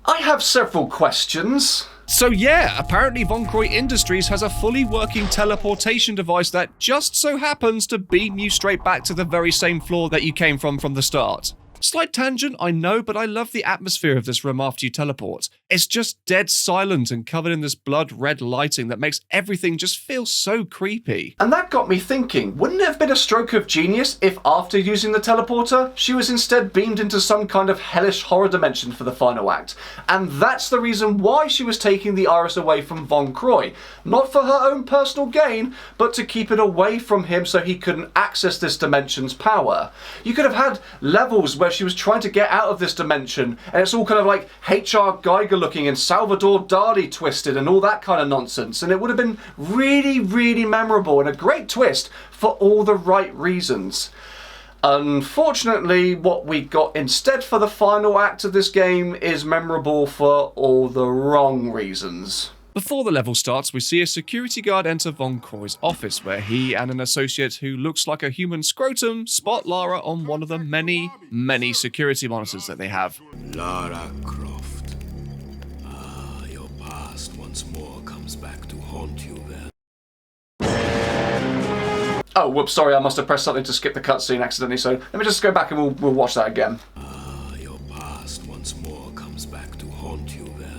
I have several questions. So yeah, apparently Von Croy Industries has a fully working teleportation device that just so happens to beam you straight back to the very same floor that you came from the start. Slight tangent, I know, but I love the atmosphere of this room after you teleport. It's just dead silent and covered in this blood-red lighting that makes everything just feel so creepy. And that got me thinking, wouldn't it have been a stroke of genius if after using the teleporter, she was instead beamed into some kind of hellish horror dimension for the final act? And that's the reason why she was taking the Iris away from Von Croy. Not for her own personal gain, but to keep it away from him so he couldn't access this dimension's power. You could have had levels where she was trying to get out of this dimension, and it's all kind of like H.R. Geiger looking and Salvador Dali twisted and all that kind of nonsense, and it would have been really, really memorable and a great twist for all the right reasons. Unfortunately, what we got instead for the final act of this game is memorable for all the wrong reasons. Before the level starts, we see a security guard enter Von Croy's office, where he and an associate who looks like a human scrotum spot Lara on one of the many, many security monitors that they have. Lara Croft. Ah, your past once more comes back to haunt you then. Oh, whoops, sorry, I must have pressed something to skip the cutscene accidentally, so let me just go back and we'll watch that again. Ah, your past once more comes back to haunt you then.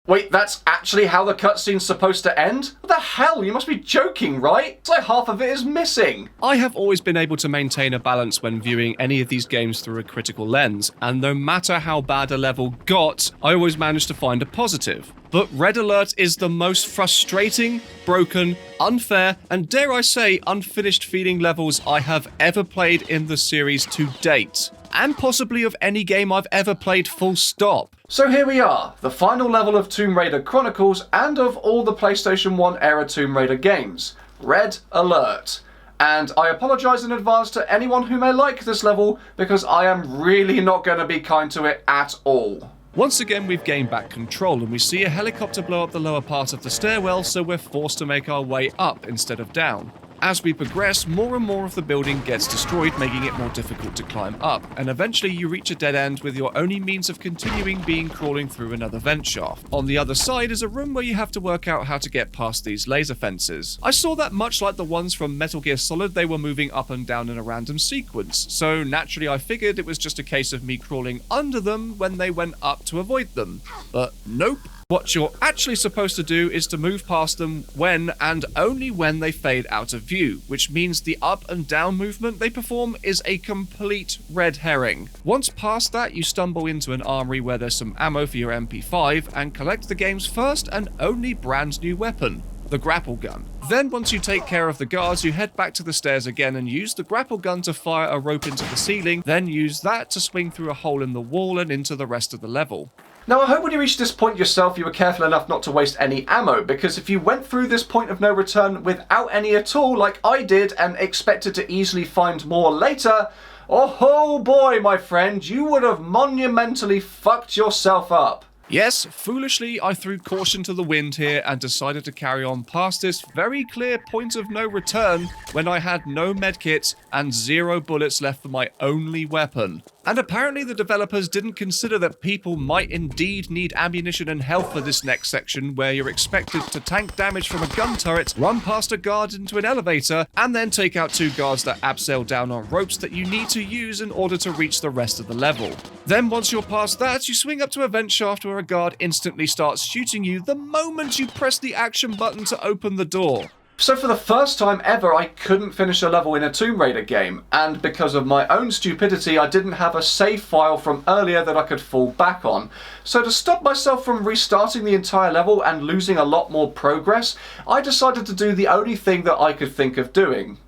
Wait, that's actually how the cutscene's supposed to end? What the hell? You must be joking, right? It's like half of it is missing. I have always been able to maintain a balance when viewing any of these games through a critical lens, and no matter how bad a level got, I always managed to find a positive. But Red Alert is the most frustrating, broken, unfair, and dare I say, unfinished feeling levels I have ever played in the series to date. And possibly of any game I've ever played full stop. So here we are, the final level of Tomb Raider Chronicles and of all the PlayStation 1 era Tomb Raider games, Red Alert. And I apologise in advance to anyone who may like this level because I am really not going to be kind to it at all. Once again, we've gained back control and we see a helicopter blow up the lower part of the stairwell, so we're forced to make our way up instead of down. As we progress, more and more of the building gets destroyed, making it more difficult to climb up, and eventually you reach a dead end with your only means of continuing being crawling through another vent shaft. On the other side is a room where you have to work out how to get past these laser fences. I saw that much like the ones from Metal Gear Solid, they were moving up and down in a random sequence, so naturally I figured it was just a case of me crawling under them when they went up to avoid them. But nope. What you're actually supposed to do is to move past them when and only when they fade out of view, which means the up and down movement they perform is a complete red herring. Once past that, you stumble into an armory where there's some ammo for your MP5 and collect the game's first and only brand new weapon, the grapple gun. Then once you take care of the guards, you head back to the stairs again and use the grapple gun to fire a rope into the ceiling, then use that to swing through a hole in the wall and into the rest of the level. Now I hope when you reach this point yourself you were careful enough not to waste any ammo, because if you went through this point of no return without any at all like I did and expected to easily find more later, oh boy my friend, you would have monumentally fucked yourself up. Yes, foolishly, I threw caution to the wind here and decided to carry on past this very clear point of no return when I had no medkits and 0 bullets left for my only weapon. And apparently the developers didn't consider that people might indeed need ammunition and health for this next section, where you're expected to tank damage from a gun turret, run past a guard into an elevator, and then take out 2 guards that abseil down on ropes that you need to use in order to reach the rest of the level. Then once you're past that, you swing up to a vent shaft where a guard instantly starts shooting you the moment you press the action button to open the door. So for the first time ever, I couldn't finish a level in a Tomb Raider game, and because of my own stupidity, I didn't have a save file from earlier that I could fall back on. So to stop myself from restarting the entire level and losing a lot more progress, I decided to do the only thing that I could think of doing.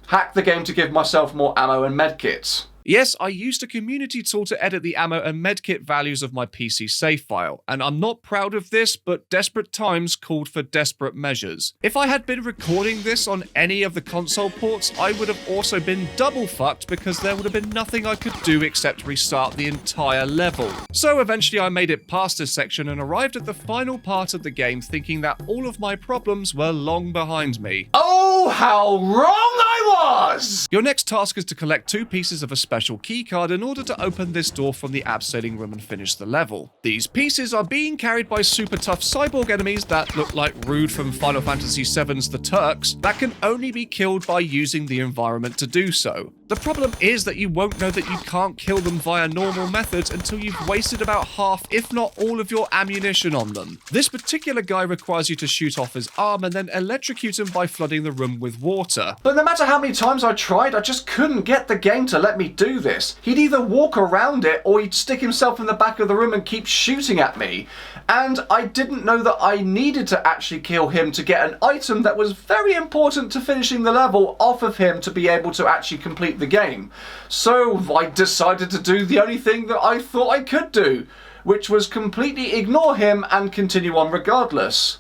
Hack the game to give myself more ammo and medkits. Yes, I used a community tool to edit the ammo and medkit values of my PC save file, and I'm not proud of this, but desperate times called for desperate measures. If I had been recording this on any of the console ports, I would have also been double fucked because there would have been nothing I could do except restart the entire level. So eventually I made it past this section and arrived at the final part of the game thinking that all of my problems were long behind me. Oh, how wrong I was! Your next task is to collect 2 pieces of a special keycard in order to open this door from the abseiling room and finish the level. These pieces are being carried by super tough cyborg enemies that look like Rude from Final Fantasy VII's The Turks that can only be killed by using the environment to do so. The problem is that you won't know that you can't kill them via normal methods until you've wasted about half, if not all of your ammunition on them. This particular guy requires you to shoot off his arm and then electrocute him by flooding the room with water. But no matter how many times I tried, I just couldn't get the game to let me do this. He'd either walk around it or he'd stick himself in the back of the room and keep shooting at me. And I didn't know that I needed to actually kill him to get an item that was very important to finishing the level off of him to be able to actually complete the game. So I decided to do the only thing that I thought I could do, which was completely ignore him and continue on regardless.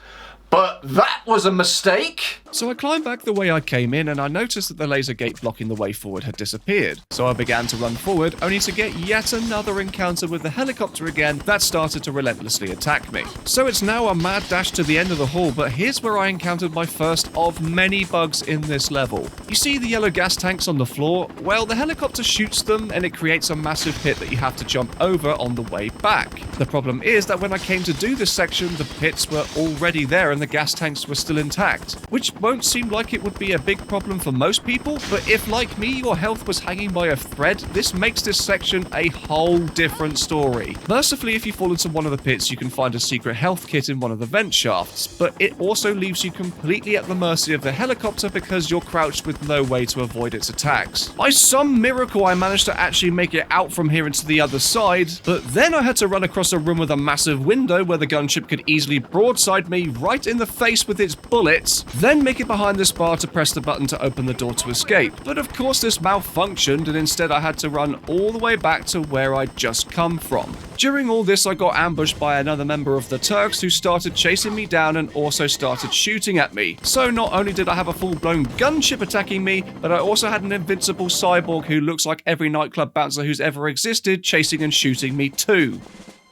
But that was a mistake! So I climbed back the way I came in and I noticed that the laser gate blocking the way forward had disappeared. So I began to run forward, only to get yet another encounter with the helicopter again that started to relentlessly attack me. So it's now a mad dash to the end of the hall, but here's where I encountered my first of many bugs in this level. You see the yellow gas tanks on the floor? Well, the helicopter shoots them and it creates a massive pit that you have to jump over on the way back. The problem is that when I came to do this section, the pits were already there and the gas tanks were still intact, which won't seem like it would be a big problem for most people, but if, like me, your health was hanging by a thread, this makes this section a whole different story. Mercifully, if you fall into one of the pits, you can find a secret health kit in one of the vent shafts, but it also leaves you completely at the mercy of the helicopter because you're crouched with no way to avoid its attacks. By some miracle, I managed to actually make it out from here into the other side, but then I had to run across a room with a massive window where the gunship could easily broadside me right in the face with its bullets, then make it behind this bar to press the button to open the door to escape. But of course this malfunctioned, and instead I had to run all the way back to where I'd just come from. During all this, I got ambushed by another member of the Turks who started chasing me down and also started shooting at me. So not only did I have a full-blown gunship attacking me, but I also had an invincible cyborg who looks like every nightclub bouncer who's ever existed chasing and shooting me too.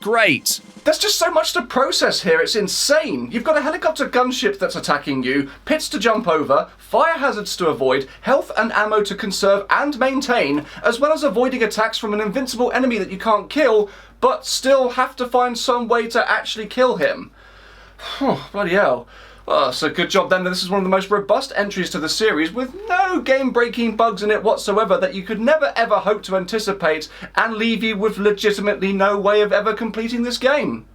Great. There's just so much to process here, it's insane. You've got a helicopter gunship that's attacking you, pits to jump over, fire hazards to avoid, health and ammo to conserve and maintain, as well as avoiding attacks from an invincible enemy that you can't kill, but still have to find some way to actually kill him. Bloody hell. Well, so good job then that this is one of the most robust entries to the series with no game-breaking bugs in it whatsoever that you could never ever hope to anticipate and leave you with legitimately no way of ever completing this game.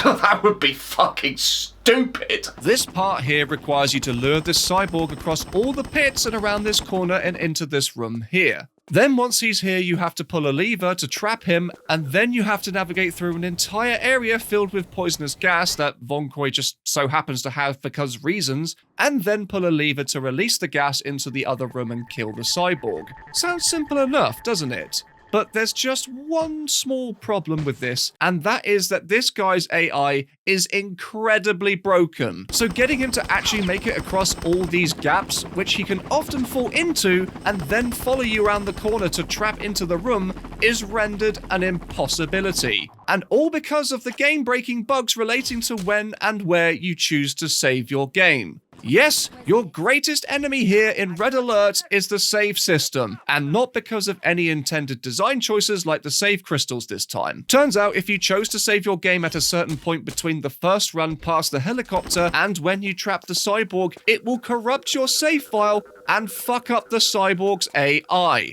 That would be fucking stupid. This part here requires you to lure this cyborg across all the pits and around this corner and into this room here. Then once he's here, you have to pull a lever to trap him, and then you have to navigate through an entire area filled with poisonous gas that Von Croy just so happens to have because reasons, and then pull a lever to release the gas into the other room and kill the cyborg. Sounds simple enough, doesn't it? But there's just one small problem with this, and that is that this guy's AI is incredibly broken. So getting him to actually make it across all these gaps, which he can often fall into, and then follow you around the corner to trap into the room, is rendered an impossibility. And all because of the game-breaking bugs relating to when and where you choose to save your game. Yes, your greatest enemy here in Red Alert is the save system, and not because of any intended design choices like the save crystals this time. Turns out if you chose to save your game at a certain point between the first run past the helicopter and when you trap the cyborg, it will corrupt your save file and fuck up the cyborg's AI.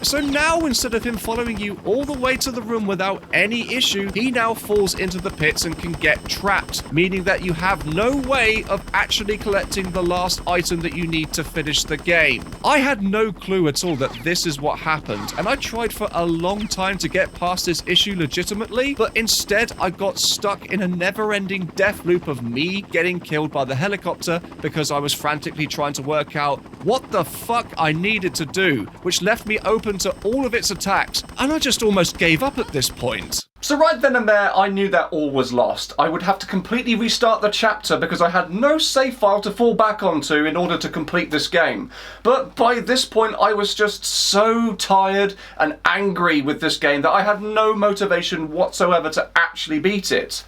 So now, instead of him following you all the way to the room without any issue, he now falls into the pits and can get trapped, meaning that you have no way of actually collecting the last item that you need to finish the game. I had no clue at all that this is what happened, and I tried for a long time to get past this issue legitimately, but instead I got stuck in a never-ending death loop of me getting killed by the helicopter because I was frantically trying to work out what the fuck I needed to do, which left me open to all of its attacks, and I just almost gave up at this point. So right then and there, I knew that all was lost. I would have to completely restart the chapter because I had no save file to fall back onto in order to complete this game. But by this point, I was just so tired and angry with this game that I had no motivation whatsoever to actually beat it.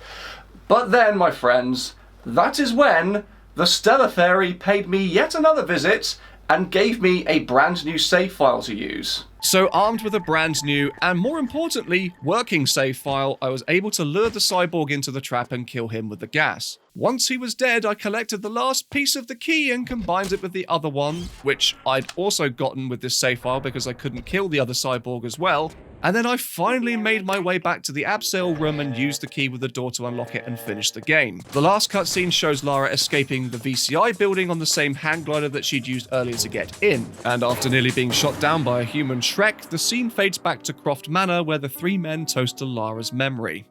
But then, my friends, that is when the Stellar Fairy paid me yet another visit and gave me a brand new save file to use. So armed with a brand new, and more importantly, working save file, I was able to lure the cyborg into the trap and kill him with the gas. Once he was dead, I collected the last piece of the key and combined it with the other one, which I'd also gotten with this save file because I couldn't kill the other cyborg as well. And then I finally made my way back to the abseil room and used the key with the door to unlock it and finish the game. The last cutscene shows Lara escaping the VCI building on the same hang glider that she'd used earlier to get in. And after nearly being shot down by a human Shrek, the scene fades back to Croft Manor where the three men toast to Lara's memory.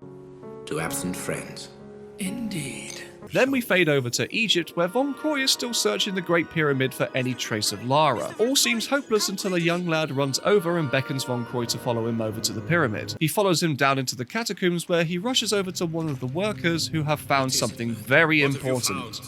To absent friends. Indeed. Then we fade over to Egypt, where Von Croy is still searching the Great Pyramid for any trace of Lara. All seems hopeless until a young lad runs over and beckons Von Croy to follow him over to the pyramid. He follows him down into the catacombs, where he rushes over to one of the workers who have found something very important.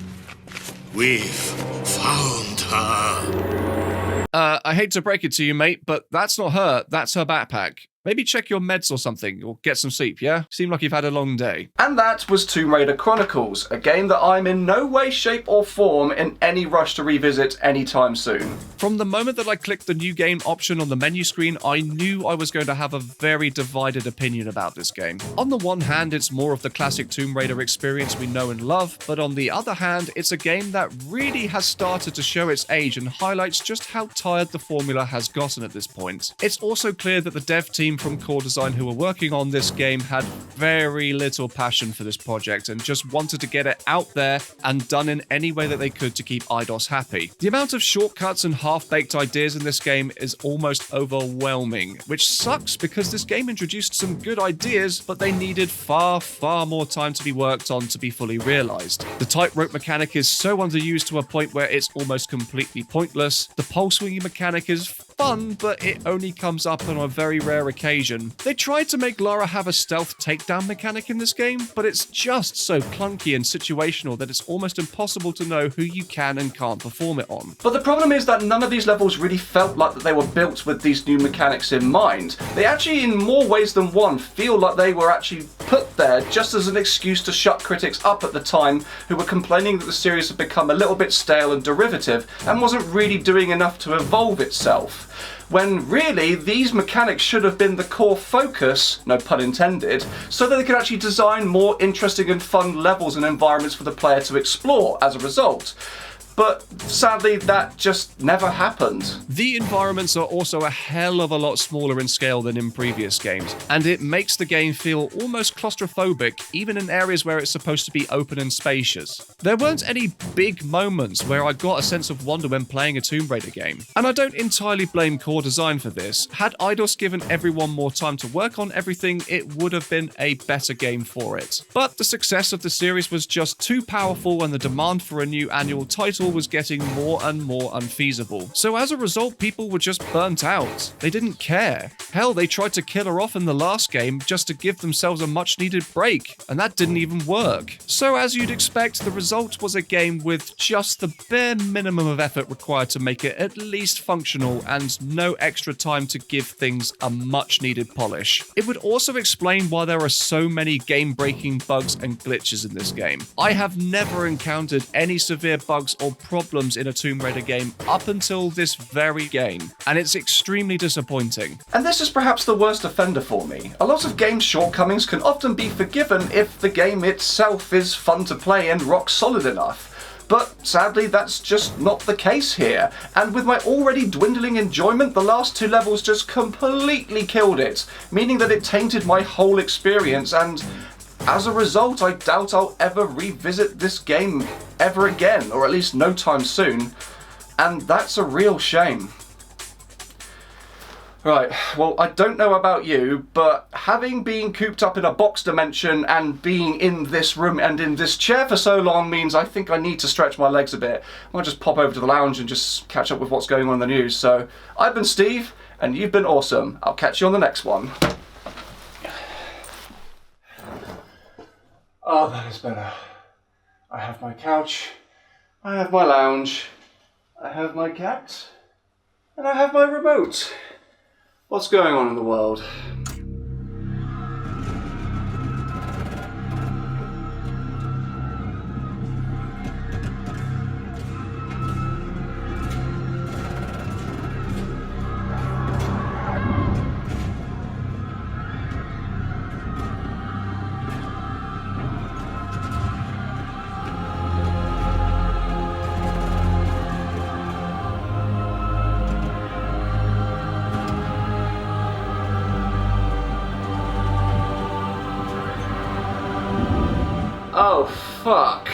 We've found her. I hate to break it to you, mate, but that's not her, that's her backpack. Maybe check your meds or something, or get some sleep, yeah? Seem like you've had a long day. And that was Tomb Raider Chronicles, a game that I'm in no way, shape or form in any rush to revisit anytime soon. From the moment that I clicked the new game option on the menu screen, I knew I was going to have a very divided opinion about this game. On the one hand, it's more of the classic Tomb Raider experience we know and love, but on the other hand, it's a game that really has started to show its age and highlights just how tired the formula has gotten at this point. It's also clear that the dev team from Core Design who were working on this game had very little passion for this project and just wanted to get it out there and done in any way that they could to keep Eidos happy. The amount of shortcuts and half-baked ideas in this game is almost overwhelming, which sucks because this game introduced some good ideas, but they needed far more time to be worked on to be fully realized. The tightrope mechanic is so underused to a point where it's almost completely pointless. The pole swinging mechanic is fun, but it only comes up on a very rare occasion. They tried to make Lara have a stealth takedown mechanic in this game, but it's just so clunky and situational that it's almost impossible to know who you can and can't perform it on. But the problem is that none of these levels really felt like that they were built with these new mechanics in mind. They actually, in more ways than one, feel like they were actually put there just as an excuse to shut critics up at the time who were complaining that the series had become a little bit stale and derivative and wasn't really doing enough to evolve itself. When really these mechanics should have been the core focus, no pun intended, so that they could actually design more interesting and fun levels and environments for the player to explore as a result. But sadly, that just never happened. The environments are also a hell of a lot smaller in scale than in previous games, and it makes the game feel almost claustrophobic, even in areas where it's supposed to be open and spacious. There weren't any big moments where I got a sense of wonder when playing a Tomb Raider game, and I don't entirely blame Core Design for this. Had Eidos given everyone more time to work on everything, it would have been a better game for it. But the success of the series was just too powerful, and the demand for a new annual title was getting more and more unfeasible. So as a result, people were just burnt out. They didn't care. Hell, they tried to kill her off in the last game just to give themselves a much needed break, and that didn't even work. So as you'd expect, the result was a game with just the bare minimum of effort required to make it at least functional and no extra time to give things a much needed polish. It would also explain why there are so many game-breaking bugs and glitches in this game. I have never encountered any severe bugs or problems in a Tomb Raider game up until this very game, and it's extremely disappointing. And this is perhaps the worst offender for me. A lot of game shortcomings can often be forgiven if the game itself is fun to play and rock solid enough. But sadly, that's just not the case here. And with my already dwindling enjoyment, the last two levels just completely killed it, meaning that it tainted my whole experience, and as a result, I doubt I'll ever revisit this game ever again, or at least no time soon. And that's a real shame. Right, well, I don't know about you, but having been cooped up in a box dimension and being in this room and in this chair for so long means I think I need to stretch my legs a bit. I might just pop over to the lounge and just catch up with what's going on in the news. So, I've been Steve, and you've been awesome. I'll catch you on the next one. Oh, that is better. I have my couch, I have my lounge, I have my cat, and I have my remote. What's going on in the world? Oh, fuck.